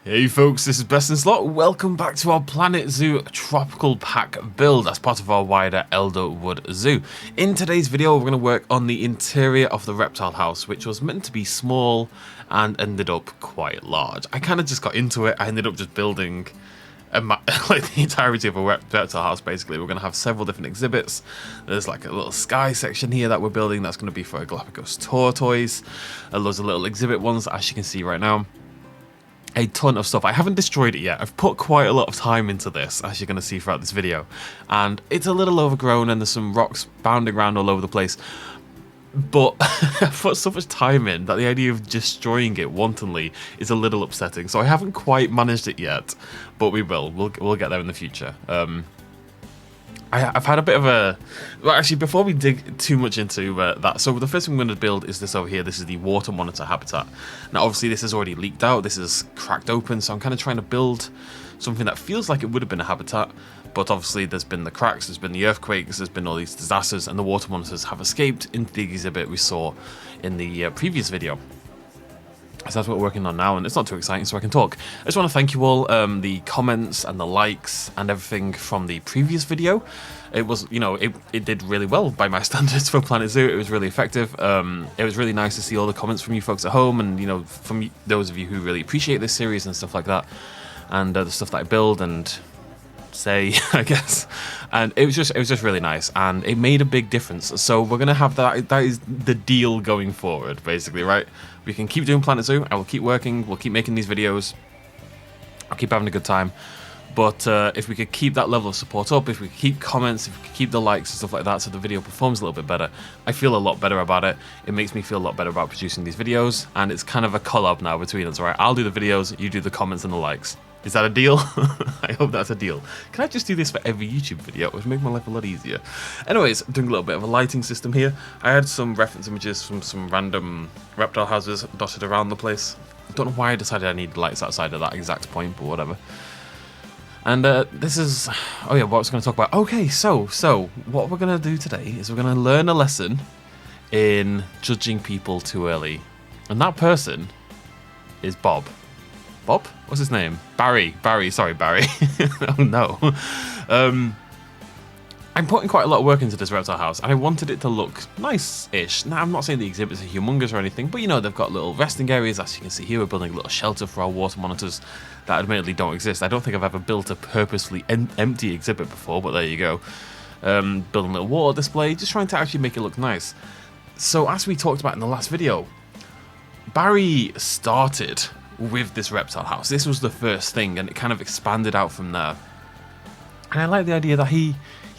Hey folks, this is Best in Slot. Welcome back to our Planet Zoo Tropical Pack build as part of our wider Elderwood Zoo. In today's video, we're going to work on the interior of the reptile house, which was meant to be small and ended up quite large. I kind of just got into it. I ended up just building like the entirety of a reptile house. Basically, we're going to have several different exhibits. There's like a little sky section here that we're building that's going to be for a Galapagos tortoise. Loads of little exhibit ones, as you can see right now. A ton of stuff. I haven't destroyed it yet. I've put quite a lot of time into this, as you're going to see throughout this video, and it's a little overgrown and there's some rocks bounding around all over the place, but I've put so much time in that the idea of destroying it wantonly is a little upsetting. So I haven't quite managed it yet, but we will. We'll get there in the future. I've had a bit of a... Well, actually, before we dig too much into that, so the first thing I'm going to build is this over here. This is the water monitor habitat. Now, obviously, this is already leaked out. This is cracked open, so I'm kind of trying to build something that feels like it would have been a habitat, but obviously there's been the cracks, there's been the earthquakes, there's been all these disasters, and the water monitors have escaped into the exhibit we saw in the previous video. So that's what we're working on now, and it's not too exciting, so I can talk. I just want to thank you all, the comments and the likes and everything from the previous video. It was, you know, it did really well by my standards for Planet Zoo. It was really effective. It was really nice to see all the comments from you folks at home, and, you know, from those of you who really appreciate this series and stuff like that, and the stuff that I build and say, I guess. And it was just really nice, and it made a big difference. So we're gonna have that is the deal going forward, basically, right? We can keep doing Planet Zoo, I will keep working, we'll keep making these videos, I'll keep having a good time, but if we could keep that level of support up, if we could keep comments, if we could keep the likes and stuff like that, so the video performs a little bit better, I feel a lot better about it. It makes me feel a lot better about producing these videos, and it's kind of a collab now between us, right? I'll do the videos, you do the comments and the likes. Is that a deal? I hope that's a deal. Can I just do this for every YouTube video? It would make my life a lot easier. Anyways, I'm doing a little bit of a lighting system here. I had some reference images from some random reptile houses dotted around the place. I don't know why I decided I needed lights outside of that exact point, but whatever. And this is... Oh yeah, what I was going to talk about. Okay, so what we're going to do today is we're going to learn a lesson in judging people too early. And that person is Bob. Bob? What's his name? Barry. Sorry, Barry. Oh no. I'm putting quite a lot of work into this reptile house, and I wanted it to look nice-ish. Now, I'm not saying the exhibits are humongous or anything, but you know, they've got little resting areas. As you can see here, we're building a little shelter for our water monitors that admittedly don't exist. I don't think I've ever built a purposefully empty exhibit before, but there you go. Building a little water display, just trying to actually make it look nice. So, as we talked about in the last video, Barry started with this reptile house. This was the first thing, and it kind of expanded out from there. And I like the idea that he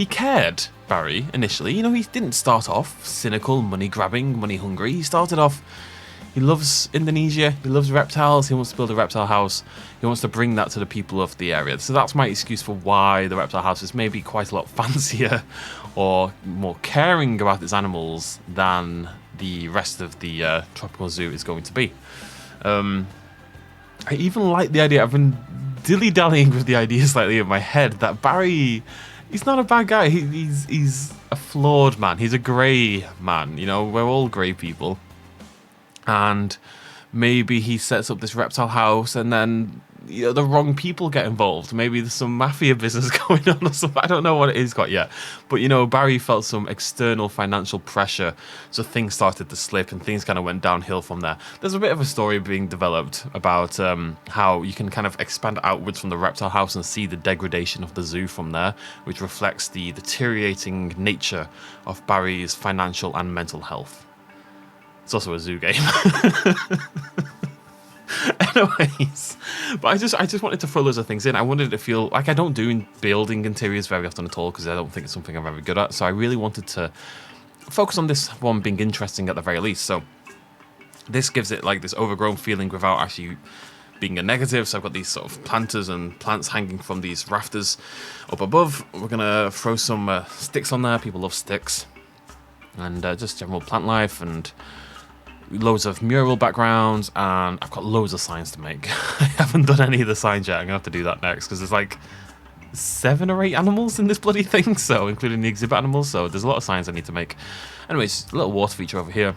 cared, Barry, initially. You know, he didn't start off cynical, money-grabbing, money-hungry. He started off, he loves Indonesia, he loves reptiles, he wants to build a reptile house, he wants to bring that to the people of the area. So that's my excuse for why the reptile house is maybe quite a lot fancier or more caring about its animals than the rest of the tropical zoo is going to be. I even like the idea, I've been dilly-dallying with the idea slightly in my head, that Barry, he's not a bad guy, he's a flawed man, he's a grey man, you know, we're all grey people. And maybe he sets up this reptile house and then, you know, the wrong people get involved. Maybe there's some mafia business going on or something. I don't know what it is quite yet. But, you know, Barry felt some external financial pressure, so things started to slip and things kind of went downhill from there. There's a bit of a story being developed about how you can kind of expand outwards from the reptile house and see the degradation of the zoo from there, which reflects the deteriorating nature of Barry's financial and mental health. It's also a zoo game. Anyways, but I just wanted to throw loads of things in. I wanted it to feel like I don't do building interiors very often at all, because I don't think it's something I'm very good at. So I really wanted to focus on this one being interesting at the very least. So this gives it like this overgrown feeling without actually being a negative. So I've got these sort of planters and plants hanging from these rafters up above. We're gonna throw some sticks on there. People love sticks, and just general plant life and loads of mural backgrounds, and I've got loads of signs to make. I haven't done any of the signs yet. I'm gonna have to do that next, because there's like 7 or 8 animals in this bloody thing, so including the exhibit animals, so there's a lot of signs I need to make. Anyways, a little water feature over here.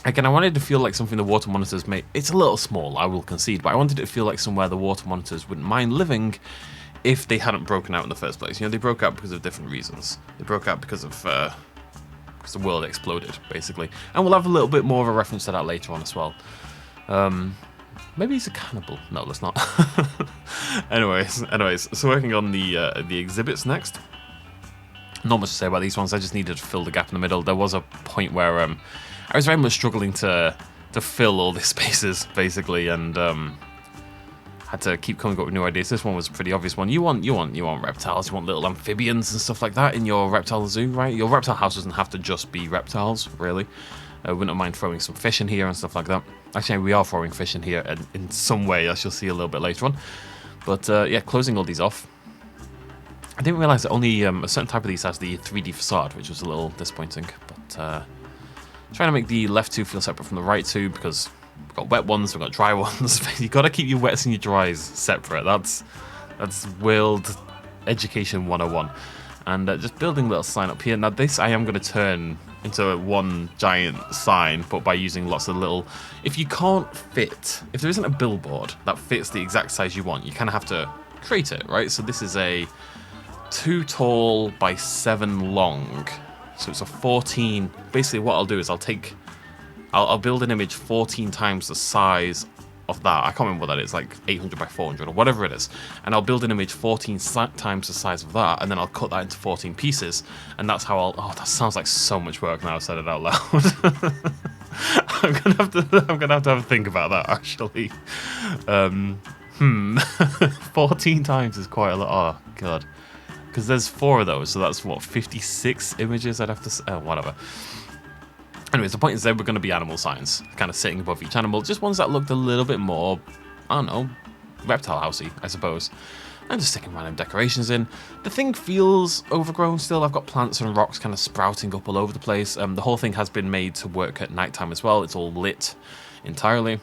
Again, I wanted to feel like something the water monitors may... It's a little small, I will concede, but I wanted it to feel like somewhere the water monitors wouldn't mind living if they hadn't broken out in the first place. You know, they broke out because of different reasons. They broke out because of... because the world exploded, basically. And we'll have a little bit more of a reference to that later on as well. Maybe he's a cannibal. No, let's not. anyways, so working on the exhibits next. Not much to say about these ones. I just needed to fill the gap in the middle. There was a point where I was very much struggling to fill all these spaces, basically, and had to keep coming up with new ideas. This one was a pretty obvious one. You want reptiles, you want little amphibians and stuff like that in your reptile zoo, right? Your reptile house doesn't have to just be reptiles, really. I wouldn't mind throwing some fish in here and stuff like that. Actually, we are throwing fish in here in some way, as you'll see a little bit later on. But yeah, closing all these off. I didn't realise that only a certain type of these has the 3D facade, which was a little disappointing. But trying to make the left two feel separate from the right two, because we've got wet ones, we've got dry ones. You've got to keep your wets and your dries separate. That's world education 101. And just building a little sign up here. Now this I am going to turn into one giant sign, but by using lots of little... If you can't fit... If there isn't a billboard that fits the exact size you want, you kind of have to create it, right? So this is a 2 tall by 7 long. So it's a 14... Basically what I'll do is I'll build an image 14 times the size of that. I can't remember what that is, like 800 by 400 or whatever it is. And I'll build an image 14 times the size of that, and then I'll cut that into 14 pieces. And that's how I'll... Oh, that sounds like so much work now I've said it out loud. I'm gonna have to have a think about that, actually. 14 times is quite a lot. Oh, God. Because there's 4 of those, so that's, what, 56 images I'd have to... Oh, whatever. Anyways, the point is they were going to be animal signs, kind of sitting above each animal, just ones that looked a little bit more, I don't know, reptile housey, I suppose. I'm just sticking random decorations in. The thing feels overgrown still. I've got plants and rocks kind of sprouting up all over the place. The whole thing has been made to work at nighttime as well. It's all lit entirely.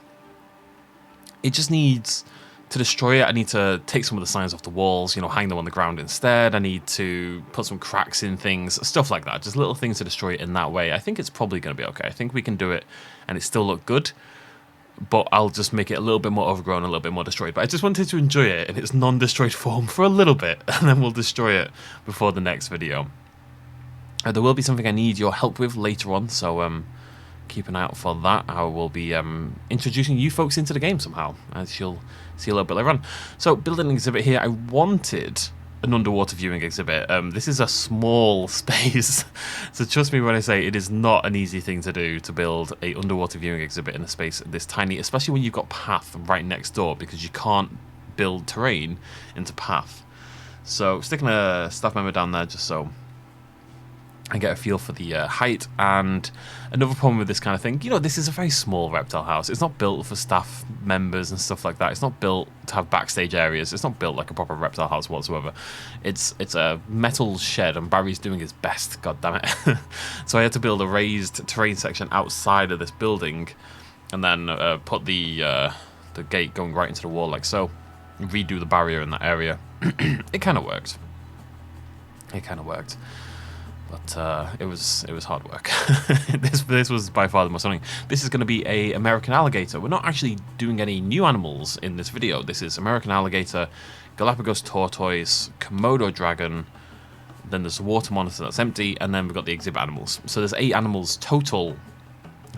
It just needs... To destroy it, I need to take some of the signs off the walls, you know, hang them on the ground instead. I need to put some cracks in things, stuff like that. Just little things to destroy it in that way. I think it's probably going to be okay. I think we can do it and it still look good, but I'll just make it a little bit more overgrown, a little bit more destroyed. But I just wanted to enjoy it in its non-destroyed form for a little bit, and then we'll destroy it before the next video. There will be something I need your help with later on, so keep an eye out for that. I will be introducing you folks into the game somehow, as you'll see a little bit later on. So, building an exhibit here. I wanted an underwater viewing exhibit. This is a small space, so trust me when I say it is not an easy thing to do, to build a underwater viewing exhibit in a space this tiny, especially when you've got path right next door, because you can't build terrain into path. So, sticking a staff member down there just so and get a feel for the height. And another problem with this kind of thing, you know, this is a very small reptile house. It's not built for staff members and stuff like that. It's not built to have backstage areas. It's not built like a proper reptile house whatsoever. It's a metal shed, and Barry's doing his best, god damn it. So I had to build a raised terrain section outside of this building, and then put the gate going right into the wall like so, redo the barrier in that area. It kind of worked. But it was hard work. This was by far the most annoying. This is going to be a American alligator. We're not actually doing any new animals in this video. This is American alligator, Galapagos tortoise, Komodo dragon. Then there's a water monitor that's empty, and then we've got the exhibit animals. So there's 8 animals total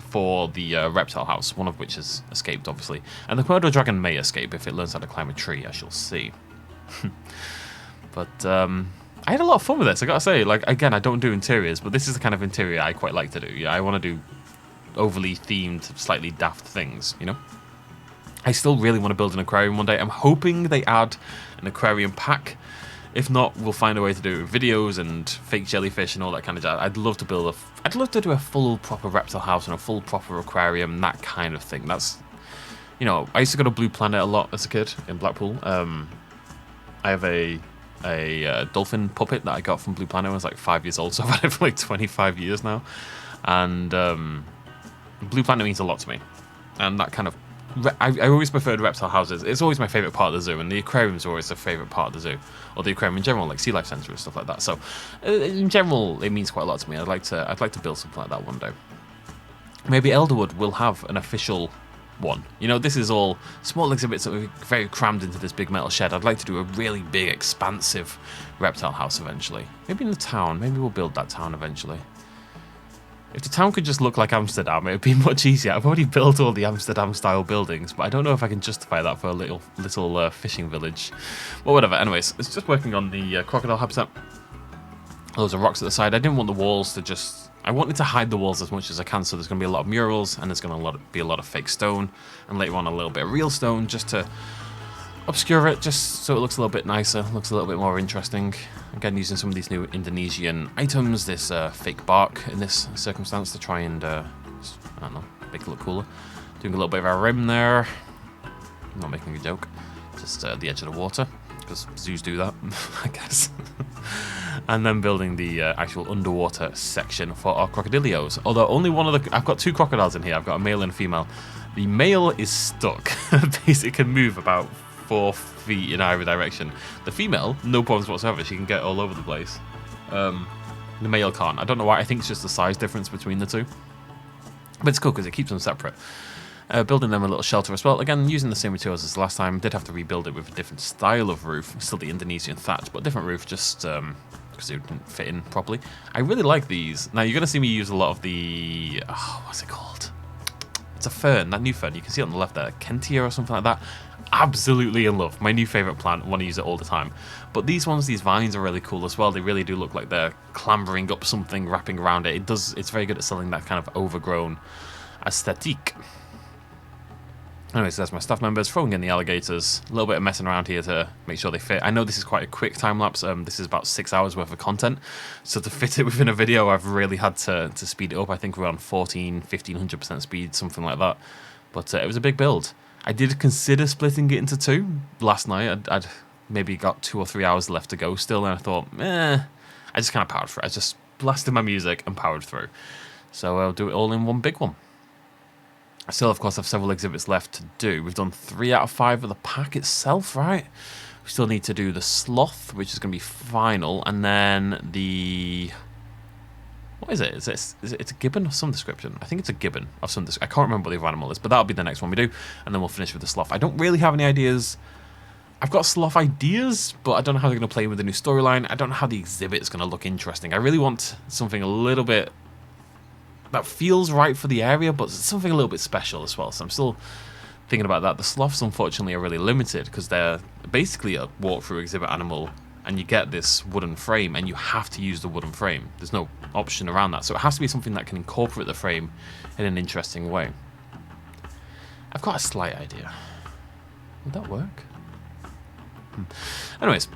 for the reptile house, one of which has escaped, obviously. And the Komodo dragon may escape if it learns how to climb a tree, as you'll see. But I had a lot of fun with this, I gotta say. Like, again, I don't do interiors, but this is the kind of interior I quite like to do. Yeah, I want to do overly themed, slightly daft things, you know? I still really want to build an aquarium one day. I'm hoping they add an aquarium pack. If not, we'll find a way to do videos and fake jellyfish and all that kind of jazz. I'd love to do a full proper reptile house and a full proper aquarium, that kind of thing. That's, you know, I used to go to Blue Planet a lot as a kid in Blackpool. I have a dolphin puppet that I got from Blue Planet when I was like 5 years old, so I've had it for like 25 years now. And Blue Planet means a lot to me. And that kind of... I always preferred reptile houses. It's always my favourite part of the zoo, and the aquarium's always the favourite part of the zoo. Or the aquarium in general, like Sea Life Centre and stuff like that. So, in general, it means quite a lot to me. I'd like to build something like that one day. maybe Elderwood will have an official one. You know, this is all small exhibits that are very crammed into this big metal shed. I'd like to do a really big, expansive reptile house eventually. Maybe in the town. Maybe we'll build that town eventually. If the town could just look like Amsterdam, it would be much easier. I've already built all the Amsterdam-style buildings, but I don't know if I can justify that for a little fishing village. Well, whatever. Anyways, it's just working on the crocodile habitat. Loads of rocks at the side. I didn't want the walls to just... I wanted to hide the walls as much as I can, so there's going to be a lot of murals, and there's going to be a lot of fake stone, and later on a little bit of real stone, just to obscure it, just so it looks a little bit nicer, looks a little bit more interesting. Again, using some of these new Indonesian items, this fake bark in this circumstance to try and, I don't know, make it look cooler. Doing a little bit of a rim there. I'm not making a joke. Just the edge of the water, because zoos do that, I guess. And then building the actual underwater section for our crocodilios. Although only one of the... I've got two crocodiles in here. I've got a male and a female. The male is stuck. Basically, can move about 4 feet in either direction. The female, no problems whatsoever. She can get all over the place. The male can't. I don't know why. I think it's just the size difference between the two. But it's cool because it keeps them separate. Building them a little shelter as well. Again, using the same materials as the last time. Did have to rebuild it with a different style of roof. Still the Indonesian thatch, but different roof just because it didn't fit in properly. I really like these. Now, you're going to see me use a lot of the... Oh, what's it called? It's a fern, that new fern. You can see it on the left there. Kentia or something like that. Absolutely in love. My new favourite plant. Want to use it all the time. But these ones, these vines are really cool as well. They really do look like they're clambering up something, wrapping around it. It's very good at selling that kind of overgrown aesthetique. Anyways, there's my staff members throwing in the alligators. A little bit of messing around here to make sure they fit. I know this is quite a quick time lapse. This is about 6 hours worth of content. So to fit it within a video, I've really had to speed it up. I think we're on 1500% speed, something like that. But it was a big build. I did consider splitting it into two. Last night, I'd maybe got 2 or 3 hours left to go still. And I thought, I just kind of powered through. I just blasted my music and powered through. So I'll do it all in one big one. I still, of course, have several exhibits left to do. We've done 3 out of 5 of the pack itself, right? We still need to do the sloth, which is going to be final, and then the... What is it? It's a gibbon of some description. I think it's a gibbon of some description. I can't remember what the other animal is, but that'll be the next one we do, and then we'll finish with the sloth. I don't really have any ideas. I've got sloth ideas, but I don't know how they're going to play with the new storyline. I don't know how the exhibit is going to look interesting. I really want something a little bit... that feels right for the area, but something a little bit special as well. So I'm still thinking about that. The sloths, unfortunately, are really limited because they're basically a walkthrough exhibit animal, and you get this wooden frame, and you have to use the wooden frame. There's no option around that. So it has to be something that can incorporate the frame in an interesting way. I've got a slight idea. Would that work? Anyways,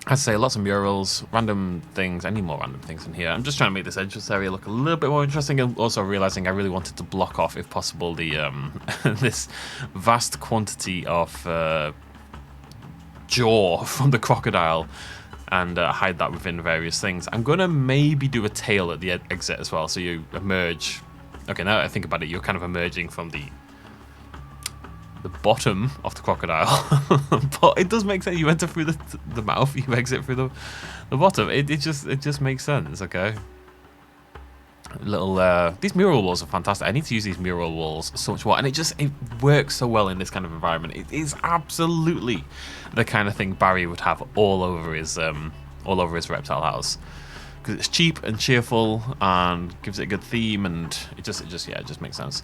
as I say, lots of murals, random things. I need more random things in here. I'm just trying to make this entrance area look a little bit more interesting, and also realizing I really wanted to block off, if possible, the this vast quantity of jaw from the crocodile, and hide that within various things. I'm gonna maybe do a tail at the exit as well, so you emerge. Okay, now that I think about it, you're kind of emerging from the bottom of the crocodile. But it does make sense. You enter through the mouth, you exit through the bottom. It just makes sense. Okay. Little these mural walls are fantastic. I need to use these mural walls so much more, and it works so well in this kind of environment. It is absolutely the kind of thing Barry would have all over his reptile house, because it's cheap and cheerful and gives it a good theme, and it just makes sense.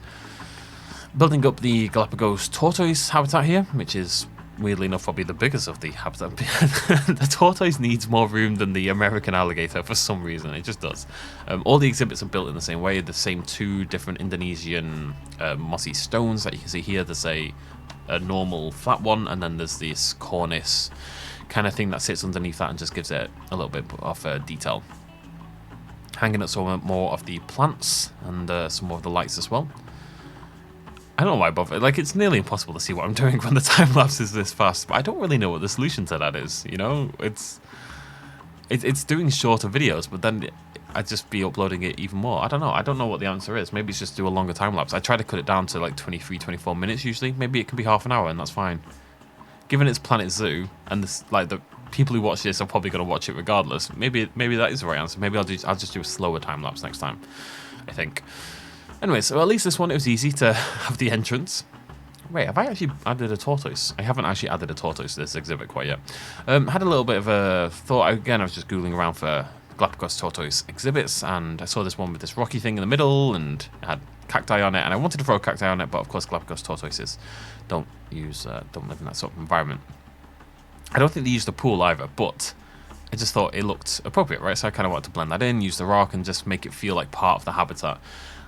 Building up the Galapagos tortoise habitat here, which is weirdly enough probably the biggest of the habitat. The tortoise needs more room than the American alligator for some reason. It just does. All the exhibits are built in the same way. The same 2 different Indonesian mossy stones that you can see here. There's a normal flat one, and then there's this cornice kind of thing that sits underneath that and just gives it a little bit of detail. Hanging up some more of the plants and some more of the lights as well. I don't know why I bother. Like, it's nearly impossible to see what I'm doing when the time lapse is this fast, but I don't really know what the solution to that is. You know, it's doing shorter videos, but then I'd just be uploading it even more. I don't know. I don't know what the answer is. Maybe it's just do a longer time lapse. I try to cut it down to like 23, 24 minutes usually. Maybe it can be half an hour, and that's fine. Given it's Planet Zoo, and this, like, the people who watch this are probably going to watch it regardless. Maybe that is the right answer. Maybe I'll just do a slower time lapse next time, I think. Anyway, so at least this one, it was easy to have the entrance. Wait, have I actually added a tortoise? I haven't actually added a tortoise to this exhibit quite yet. Had a little bit of a thought. Again, I was just Googling around for Galapagos tortoise exhibits, and I saw this one with this rocky thing in the middle, and it had cacti on it, and I wanted to throw cacti on it, but of course Galapagos tortoises don't live in that sort of environment. I don't think they use the pool either, but I just thought it looked appropriate, right? So I kind of wanted to blend that in, use the rock, and just make it feel like part of the habitat.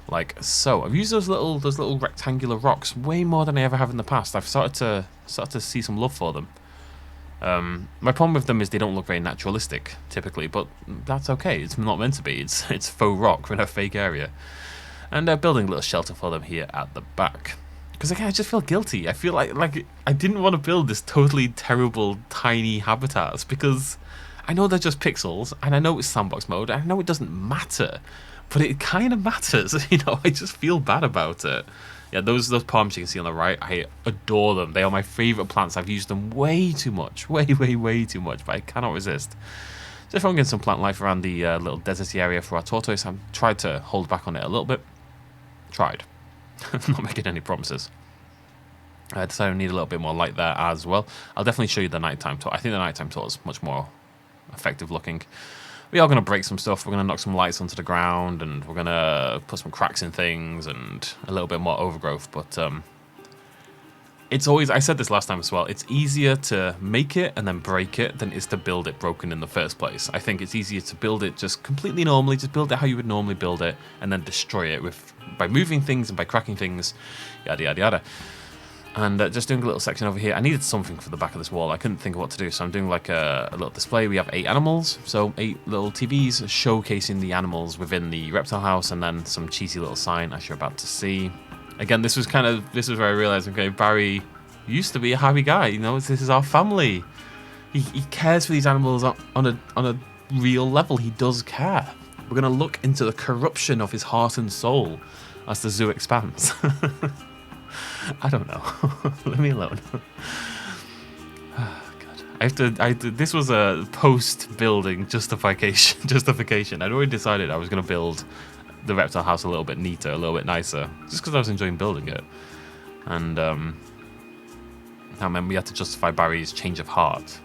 Like so. I've used those little rectangular rocks way more than I ever have in the past. I've started to see some love for them. My problem with them is they don't look very naturalistic typically, but that's okay. It's not meant to be. It's faux rock in a fake area. And building a little shelter for them here at the back. Because again, I just feel guilty. I feel like I didn't want to build this totally terrible tiny habitats because I know they're just pixels, and I know it's sandbox mode, and I know it doesn't matter. But it kind of matters, you know, I just feel bad about it. Yeah, those palms you can see on the right, I adore them. They are my favourite plants. I've used them way too much. Way too much, but I cannot resist. Just getting some plant life around the little deserty area for our tortoise. I've tried to hold back on it a little bit. Tried. I'm not making any promises. I decided I need a little bit more light there as well. I'll definitely show you the nighttime tour. I think the nighttime tour is much more effective looking. We are going to break some stuff. We're going to knock some lights onto the ground, and we're going to put some cracks in things and a little bit more overgrowth. But it's always, I said this last time as well, it's easier to make it and then break it than it is to build it broken in the first place. I think it's easier to build it just completely normally, just build it how you would normally build it, and then destroy it by moving things and by cracking things, yada, yada, yada. And just doing a little section over here. I needed something for the back of this wall. I couldn't think of what to do, so I'm doing like a little display. We have 8 animals, so 8 little TVs showcasing the animals within the reptile house, and then some cheesy little sign as you're about to see. Again, this was where I realized, okay, Barry used to be a happy guy. You know, this is our family. He cares for these animals on a real level. He does care. We're gonna look into the corruption of his heart and soul as the zoo expands. I don't know. Let me alone. Oh, God. This was a post-building justification. I'd already decided I was going to build the reptile house a little bit neater, a little bit nicer, just because I was enjoying building it. And that meant we had to justify Barry's change of heart.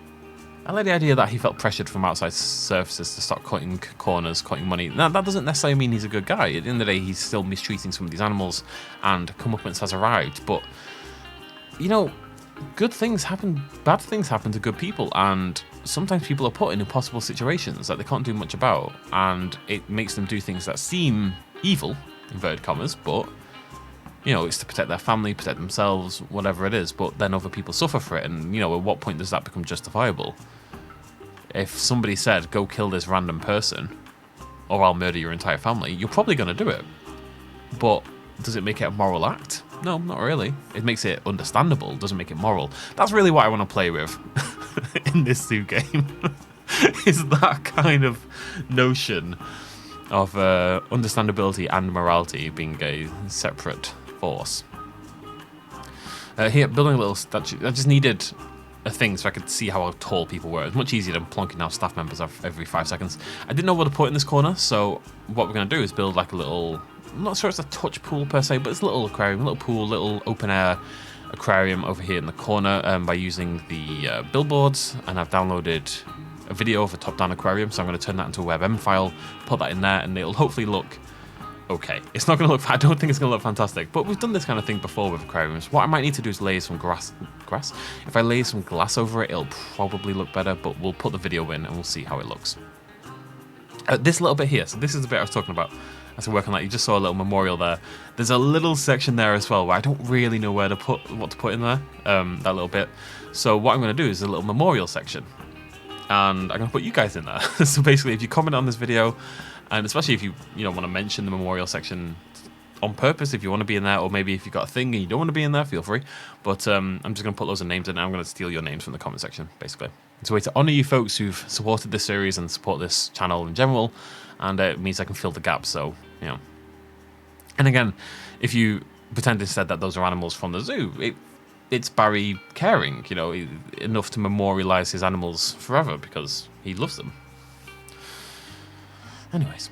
I like the idea that he felt pressured from outside surfaces to start cutting corners, cutting money. Now, that doesn't necessarily mean he's a good guy. At the end of the day, he's still mistreating some of these animals, and comeuppance has arrived. But, you know, good things happen, bad things happen to good people, and sometimes people are put in impossible situations that they can't do much about, and it makes them do things that seem evil, inverted commas, but, you know, it's to protect their family, protect themselves, whatever it is, but then other people suffer for it, and, you know, at what point does that become justifiable? If somebody said, go kill this random person, or I'll murder your entire family, you're probably going to do it. But does it make it a moral act? No, not really. It makes it understandable, doesn't make it moral. That's really what I want to play with in this zoo game, is that kind of notion of understandability and morality being a separate force. Here, building a little statue. I just needed a thing so I could see how tall people were. It's much easier than plonking down staff members every 5 seconds. I didn't know what to put in this corner, so what we're going to do is build like a little, I'm not sure it's a touch pool per se, but it's a little aquarium, a little pool, little open air aquarium over here in the corner by using the billboards, and I've downloaded a video of a top-down aquarium, so I'm going to turn that into a WebM file, put that in there, and it'll hopefully look okay. It's not going to look, I don't think it's going to look fantastic, but we've done this kind of thing before with aquariums. What I might need to do is lay some grass? If I lay some glass over it, it'll probably look better, but we'll put the video in and we'll see how it looks. This little bit here, so this is the bit I was talking about as we're working on that. You just saw a little memorial there. There's a little section there as well where I don't really know what to put in there, that little bit. So what I'm going to do is a little memorial section, and I'm going to put you guys in there. So basically, if you comment on this video, and especially if you want to mention the memorial section on purpose, if you want to be in there, or maybe if you've got a thing and you don't want to be in there, feel free. But I'm just going to put loads of names in, and I'm going to steal your names from the comment section, basically. It's a way to honour you folks who've supported this series and support this channel in general, and it means I can fill the gaps, so, you know. And again, if you pretend instead that those are animals from the zoo, it's Barry caring, enough to memorialise his animals forever because he loves them. Anyways,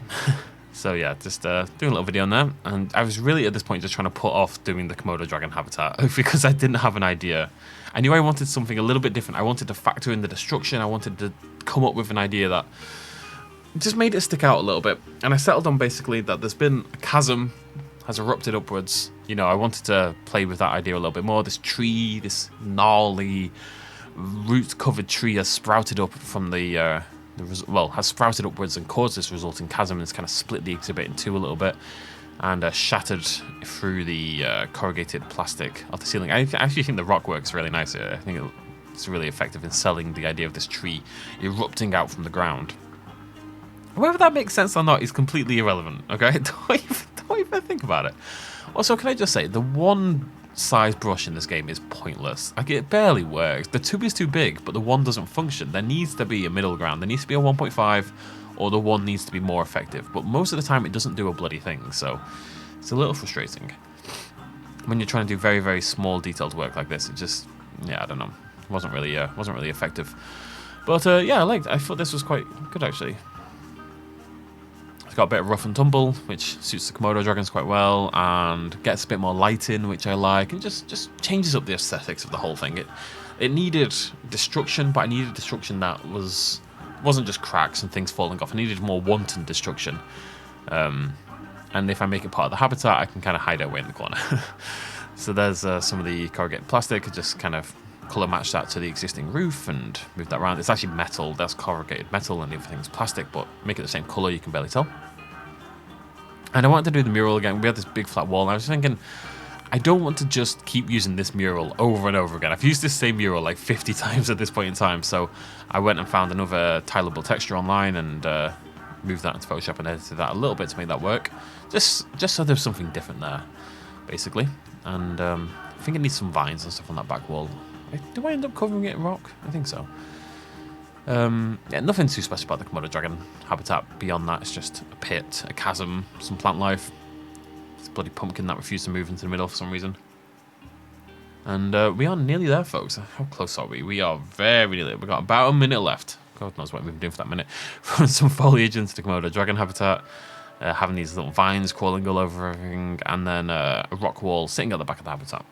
So yeah, just doing a little video on there. And I was really at this point just trying to put off doing the Komodo dragon habitat because I didn't have an idea. I knew I wanted something a little bit different. I wanted to factor in the destruction. I wanted to come up with an idea that just made it stick out a little bit. And I settled on basically that there's been a chasm has erupted upwards. You know, I wanted to play with that idea a little bit more. This tree, this gnarly root-covered tree has sprouted up from has sprouted upwards and caused this resulting chasm, and it's kind of split the exhibit in two a little bit and shattered through the corrugated plastic of the ceiling. I actually think the rock works really nice here. I think it's really effective in selling the idea of this tree erupting out from the ground. Whether that makes sense or not is completely irrelevant, okay? Don't even think about it. Also, can I just say, the one size brush in this game is pointless. Like, it barely works. The 2 is too big, but the 1 doesn't function. There needs to be a middle ground. There needs to be a 1.5, or the 1 needs to be more effective. But most of the time, it doesn't do a bloody thing, so it's a little frustrating. When you're trying to do very, very small, detailed work like this, it just, yeah, I don't know. It wasn't really effective. But, yeah, I thought this was quite good, actually. Got a bit of rough and tumble, which suits the Komodo dragons quite well, and gets a bit more light in, which I like, and just changes up the aesthetics of the whole thing. It needed destruction, but I needed destruction that wasn't just cracks and things falling off. I needed more wanton destruction. And if I make it part of the habitat, I can kind of hide it away in the corner. So there's some of the corrugated plastic, just kind of colour match that to the existing roof and move that around. It's actually metal, that's corrugated metal, and everything's plastic, but make it the same colour, you can barely tell. And I wanted to do the mural again. We had this big flat wall, and I was thinking, I don't want to just keep using this mural over and over again. I've used this same mural like 50 times at this point in time, so I went and found another tileable texture online and moved that into Photoshop and edited that a little bit to make that work. Just so there's something different there, basically. And I think it needs some vines and stuff on that back wall. Do I end up covering it in rock? I think so. Yeah, nothing too special about the Komodo dragon habitat beyond that. It's just a pit, a chasm, some plant life. It's a bloody pumpkin that refused to move into the middle for some reason. And we are nearly there, folks. How close are we? We are very nearly. We've got about a minute left. God knows what we've been doing for that minute. Throwing some foliage into the Komodo dragon habitat. Having these little vines crawling all over everything. And then a rock wall sitting at the back of the habitat.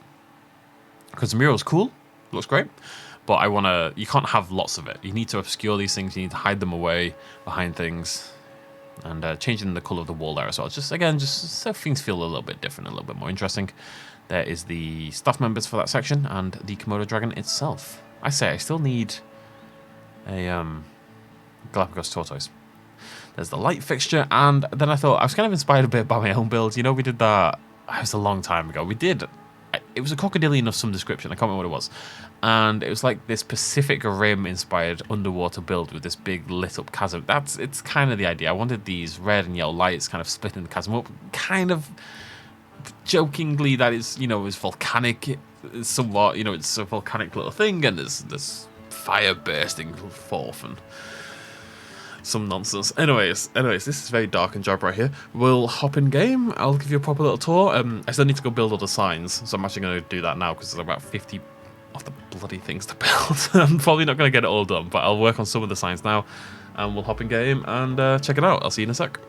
Because the mural's cool. Looks great. But you can't have lots of it. You need to obscure these things. You need to hide them away behind things. And changing the colour of the wall there as well. Just so things feel a little bit different, a little bit more interesting. There is the staff members for that section and the Komodo dragon itself. I still need a Galapagos tortoise. There's the light fixture, and then I thought, I was kind of inspired a bit by my own build. You know, we did that, it was a long time ago. It was a crocodilian of some description, I can't remember what it was. And it was like this Pacific Rim inspired underwater build with this big lit up chasm. It's kind of the idea. I wanted these red and yellow lights kind of splitting the chasm up, kind of jokingly that it's, you know, it's volcanic somewhat, you know, it's a volcanic little thing, and there's this fire bursting forth and some nonsense. Anyways, this is very dark and job right here. We'll hop in game. I'll give you a proper little tour. I still need to go build all the signs, so I'm actually going to do that now because there's about 50 of the bloody things to build. I'm probably not going to get it all done, but I'll work on some of the signs now, and we'll hop in game and check it out. I'll see you in a sec.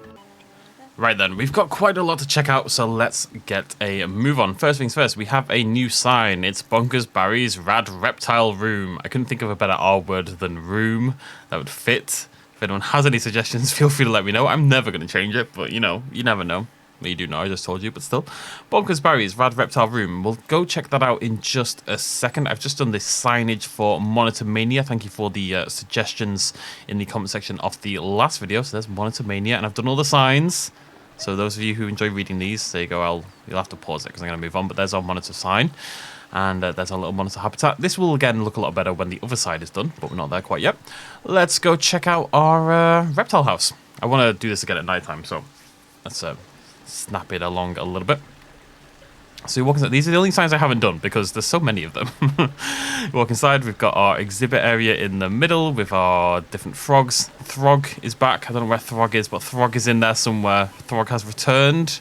Right then, we've got quite a lot to check out, so let's get a move on. First things first, we have a new sign. It's Bonkers Barry's Rad Reptile Room. I couldn't think of a better R word than room that would fit. If anyone has any suggestions, feel free to let me know. I'm never going to change it, but you know, you never know. Well, you do know, I just told you, but still. Bonkers Barry's Rad Reptile Room. We'll go check that out in just a second. I've just done this signage for Monitor Mania. Thank you for the suggestions in the comment section of the last video. So there's Monitor Mania, and I've done all the signs. So those of you who enjoy reading these, there you go. You'll have to pause it because I'm going to move on. But there's our monitor sign. And there's our little monitor habitat. This will, again, look a lot better when the other side is done, but we're not there quite yet. Let's go check out our reptile house. I want to do this again at nighttime, so let's snap it along a little bit. So you walk inside. These are the only signs I haven't done because there's so many of them. You walk inside. We've got our exhibit area in the middle with our different frogs. Throg is back. I don't know where Throg is, but Throg is in there somewhere. Throg has returned.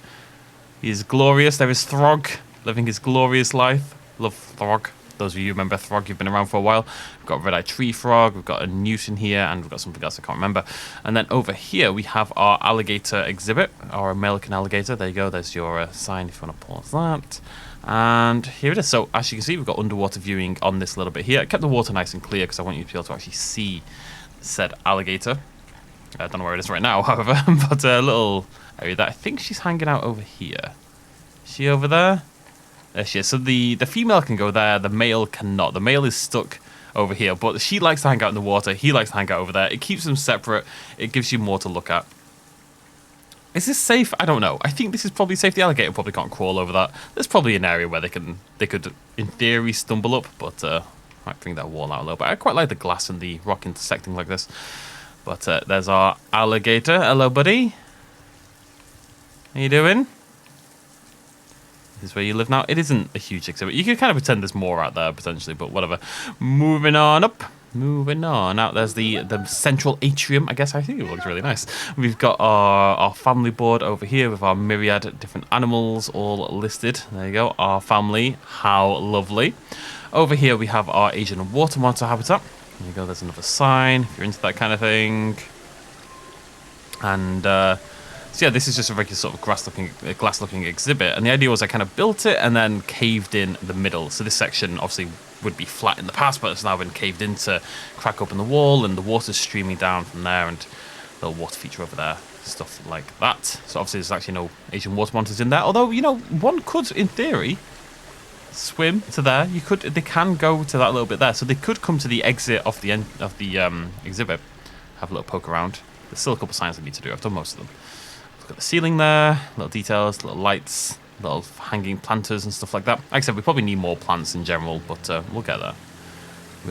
He is glorious. There is Throg living his glorious life. Love Throg. Those of you who remember Throg, you've been around for a while. We've got red-eyed tree frog, we've got a newt in here, and we've got something else I can't remember. And then over here we have our alligator exhibit, our American alligator. There you go, there's your sign if you want to pause that. And here it is. So as you can see, we've got underwater viewing on this little bit here. I kept the water nice and clear because I want you to be able to actually see said alligator. I don't know where it is right now, however, but a little area that I think she's hanging out over here. Is she over there? There she is. So the female can go there, the male cannot. The male is stuck over here, but she likes to hang out in the water. He likes to hang out over there. It keeps them separate. It gives you more to look at. Is this safe? I don't know. I think this is probably safe. The alligator probably can't crawl over that. There's probably an area where they could, in theory, stumble up, but might bring that wall out a little bit. I quite like the glass and the rock intersecting like this. But there's our alligator. Hello, buddy. How you doing? This is where you live now. It isn't a huge exhibit. You could kind of pretend there's more out there, potentially, but whatever. Moving on up. Moving on. Out there's the central atrium, I guess. I think it looks really nice. We've got our family board over here with our myriad different animals all listed. There you go. Our family. How lovely. Over here we have our Asian water monitor habitat. There you go, there's another sign if you're into that kind of thing. And so yeah, this is just a regular sort of glass looking exhibit. And the idea was I kind of built it and then caved in the middle. So this section obviously would be flat in the past, but it's now been caved in to crack open the wall, and the water's streaming down from there, and a little water feature over there, stuff like that. So obviously there's actually no Asian water monitors in there. Although, you know, one could, in theory, swim to there. They can go to that little bit there, so they could come to the exit of the exhibit, have a little poke around. There's still a couple signs I need to do. I've done most of them. Look at the ceiling there, little details, little lights, little hanging planters and stuff like that. Like I said, we probably need more plants in general, but we'll get there.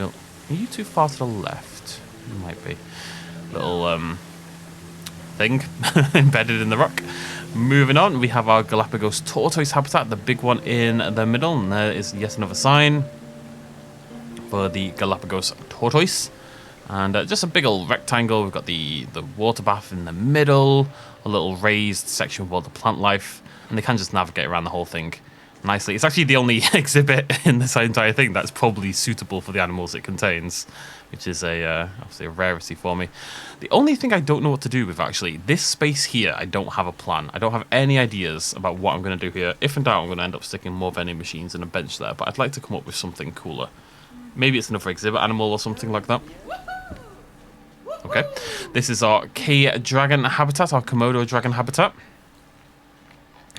Are you too far to the left? You might be. Little thing embedded in the rock. Moving on, we have our Galapagos tortoise habitat, the big one in the middle, and there is yet another sign for the Galapagos tortoise. And just a big old rectangle. We've got the water bath in the middle, a little raised section with all the plant life, and they can just navigate around the whole thing nicely. It's actually the only exhibit in this entire thing that's probably suitable for the animals it contains, which is obviously a rarity for me. The only thing I don't know what to do with, actually, this space here, I don't have a plan. I don't have any ideas about what I'm going to do here. If in doubt, I'm going to end up sticking more vending machines and a bench there, but I'd like to come up with something cooler. Maybe it's another exhibit animal or something like that. Okay, this is our K-Dragon habitat, our Komodo dragon habitat.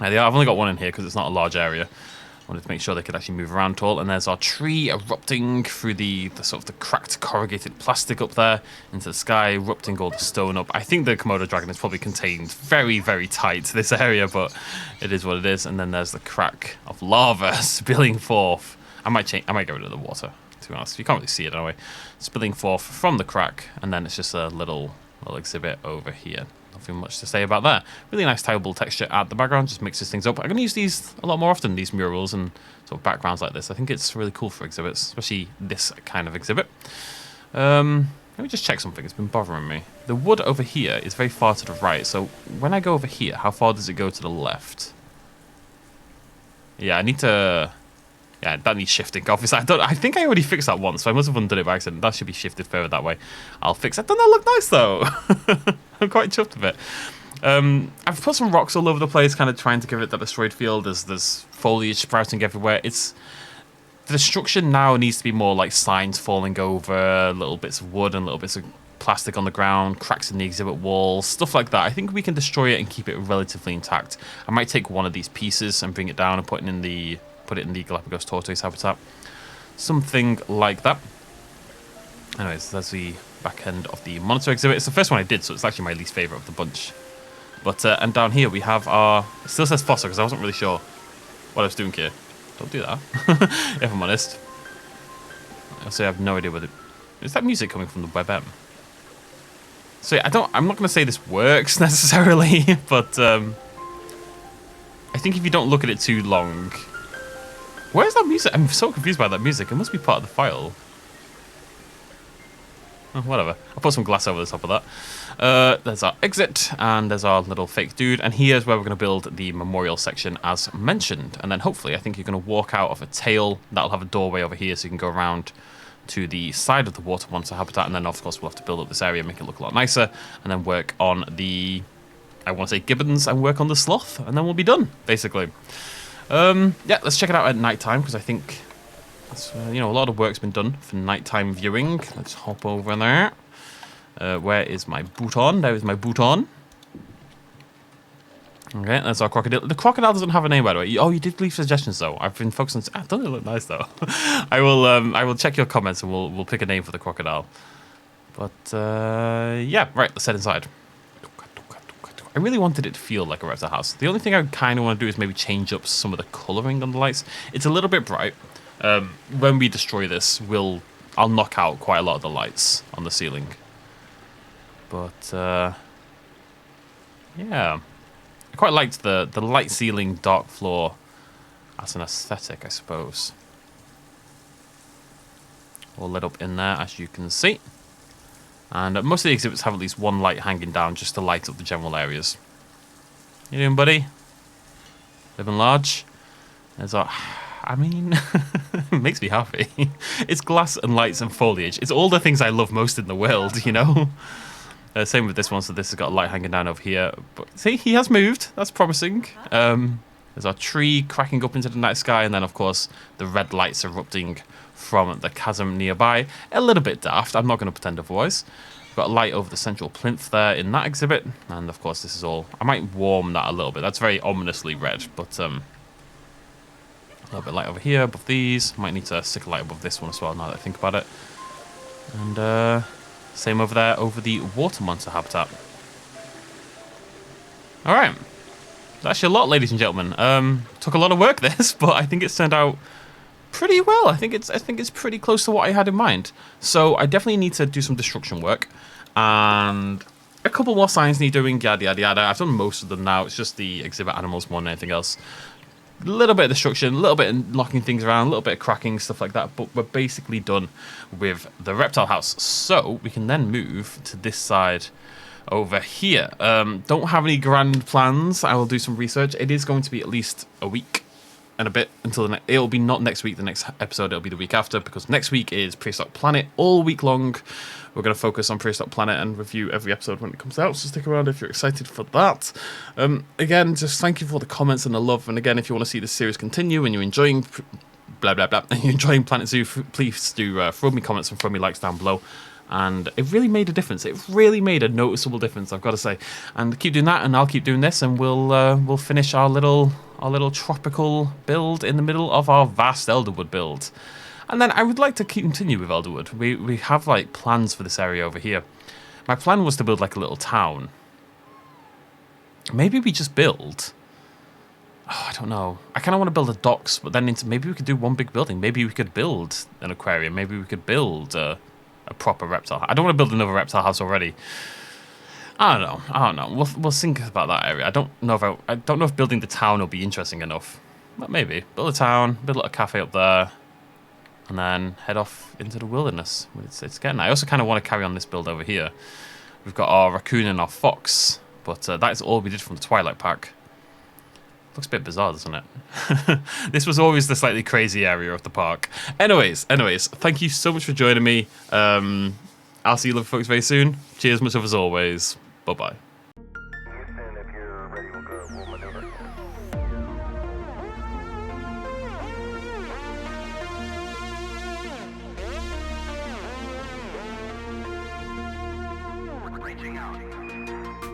Yeah, I've only got one in here because it's not a large area. I wanted to make sure they could actually move around at all. And there's our tree erupting through the sort of the cracked corrugated plastic up there into the sky, erupting all the stone up. I think the Komodo dragon is probably contained very, very tight to this area, but it is what it is. And then there's the crack of lava spilling forth. I might get rid of the water, to be honest. You can't really see it anyway. Spilling forth from the crack, and then it's just a little exhibit over here. Nothing much to say about that. Really nice tileable texture at the background, just mixes things up. I'm going to use these a lot more often, these murals and sort of backgrounds like this. I think it's really cool for exhibits, especially this kind of exhibit. Let me just check something, it's been bothering me. The wood over here is very far to the right, so when I go over here, how far does it go to the left? Yeah, I need to... Yeah, that needs shifting. Obviously, I think I already fixed that once, so I must have undone it by accident. That should be shifted further that way. I'll fix it. Doesn't that look nice, though? I'm quite chuffed with it. I've put some rocks all over the place, kind of trying to give it that destroyed feel. There's foliage sprouting everywhere. The destruction now needs to be more like signs falling over, little bits of wood and little bits of plastic on the ground, cracks in the exhibit walls, stuff like that. I think we can destroy it and keep it relatively intact. I might take one of these pieces and bring it down and put it in the Galapagos tortoise habitat. Something like that. Anyways, that's the back end of the monitor exhibit. It's the first one I did, so it's actually my least favourite of the bunch. But, and down here we have our... It still says fossil, because I wasn't really sure what I was doing here. Don't do that, if I'm honest. I have no idea whether... Is that music coming from the WebM? So yeah, I'm not going to say this works necessarily, but I think if you don't look at it too long... Where's that music? I'm so confused by that music. It must be part of the file. Oh, whatever. I'll put some glass over the top of that. There's our exit, and there's our little fake dude. And here's where we're going to build the memorial section, as mentioned. And then hopefully, I think you're going to walk out of a tail. That'll have a doorway over here, so you can go around to the side of the water monster habitat. And then, of course, we'll have to build up this area, make it look a lot nicer. And then work on the, I want to say gibbons, and work on the sloth. And then we'll be done, basically. Yeah, let's check it out at night time, because I think... you know, a lot of work's been done for nighttime viewing. Let's hop over there. Where is my boot on? There is my boot on. Okay, that's our crocodile. The crocodile doesn't have a name, by the way. Oh, you did leave suggestions, though. I've been focusing on... doesn't it look nice, though? I will check your comments, and we'll pick a name for the crocodile. But, yeah, right, let's head inside. I really wanted it to feel like a reptile house. The only thing I kind of want to do is maybe change up some of the colouring on the lights. It's a little bit bright. When we destroy this, I'll knock out quite a lot of the lights on the ceiling. But, yeah. I quite liked the light ceiling, dark floor as an aesthetic, I suppose. All lit up in there, as you can see. And most of the exhibits have at least one light hanging down just to light up the general areas. You doing, buddy? Living large? There's our... I mean, it makes me happy. It's glass and lights and foliage. It's all the things I love most in the world, you know? Same with this one, so this has got a light hanging down over here. But see, he has moved. That's promising. There's our tree cracking up into the night sky, and then, of course, the red lights erupting from the chasm nearby. A little bit daft. I'm not going to pretend otherwise. We've got a light over the central plinth there in that exhibit. And, of course, this is all... I might warm that a little bit. That's very ominously red, but... a little bit light over here, above these. Might need to stick a light above this one as well, now that I think about it. And same over there, over the water monster habitat. Alright. That's actually a lot, ladies and gentlemen. Took a lot of work, this, but I think it's turned out pretty well. I think it's pretty close to what I had in mind. So I definitely need to do some destruction work. And a couple more signs need doing, yada, yada, yada. I've done most of them now. It's just the exhibit animals more than anything else. A little bit of destruction, a little bit of knocking things around, a little bit of cracking, stuff like that, but we're basically done with the reptile house. So we can then move to this side over here. Don't have any grand plans. I will do some research. It is going to be at least a week and a bit until it'll be not next week, the next episode, it'll be the week after, because next week is Prehistoric Planet all week long. We're going to focus on Prehistoric Planet and review every episode when it comes out, so stick around if you're excited for that. Again, just thank you for the comments and the love, and again, if you want to see this series continue and you're enjoying blah blah blah, and you're enjoying Planet Zoo, please do throw me comments and throw me likes down below. And it really made a difference. It really made a noticeable difference, I've got to say. And keep doing that, and I'll keep doing this, and we'll finish our little tropical build in the middle of our vast Elderwood build. And then I would like to continue with Elderwood. We have like plans for this area over here. My plan was to build like a little town. Maybe we just build. Oh, I don't know. I kind of want to build a docks, but then maybe we could do one big building. Maybe we could build an aquarium. Maybe we could build a proper reptile. I don't want to build another reptile house already. I don't know. We'll think about that area. I don't know if building the town will be interesting enough. But maybe build a town, build a little cafe up there, and then head off into the wilderness. It's getting. I also kind of want to carry on this build over here. We've got our raccoon and our fox, but that's all we did from the Twilight Pack. Looks a bit bizarre, doesn't it? This was always the slightly crazy area of the park. Anyways, thank you so much for joining me. I'll see you lovely folks very soon. Cheers, much love as always. Bye-bye. Reaching out.